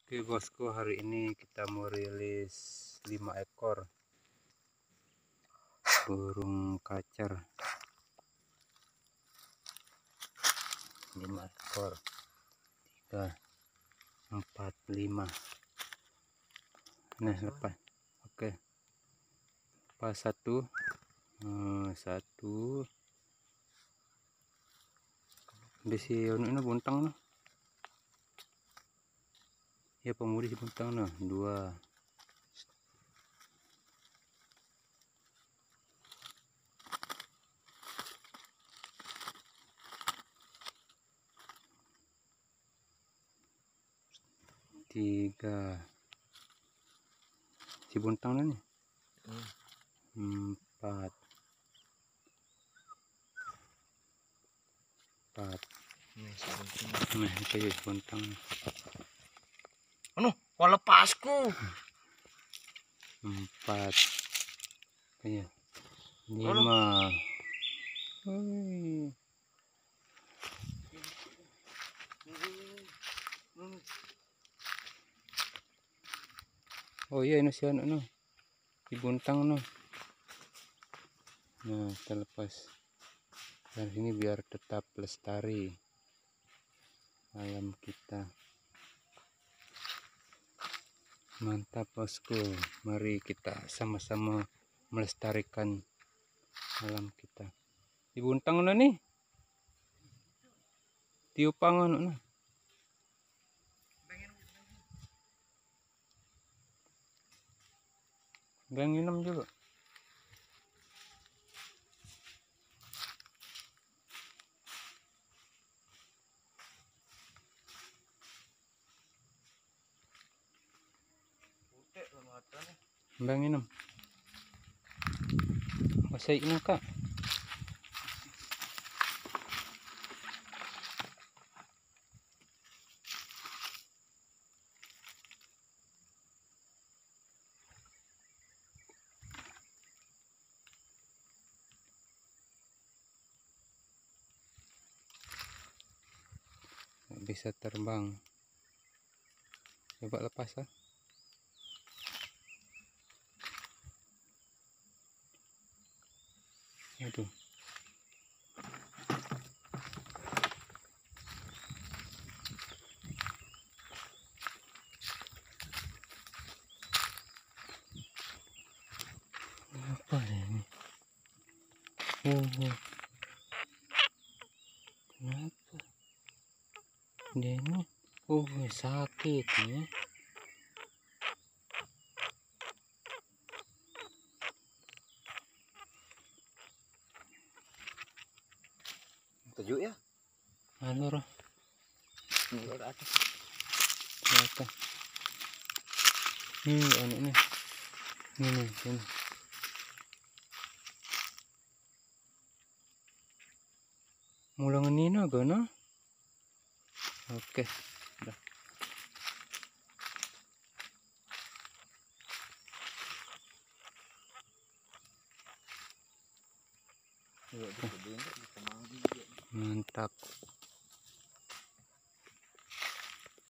Oke bosku, hari ini kita mau rilis 5 ekor burung kacer. 5 ekor, 3, 4, 5. Nah lepas. Oke, pas satu besi ini buntang no. Ya pemudi di buntang no. 2, 3 si buntang nih. 4 nah itu buntang. Anu, kok lepasku? 4 kayaknya 5. Oh iya, ini si anu no, dibuntang no. Nah terlepas dari sini biar tetap lestari alam kita. Mantap bosku, mari kita sama-sama melestarikan alam kita. Dibuntang no nih, tiupangan no. Bang minum juga. Bang minum. Masih ini kak. Bisa terbang. Coba lepas ya. Aduh. Apa ini? Kenapa? Dia ini sakit ya. Tujuh ya? Halo roh. Ke atas. Ternyata. Anaknya. Ini. Mulang ini agak no. Oke. Udah. Mantap.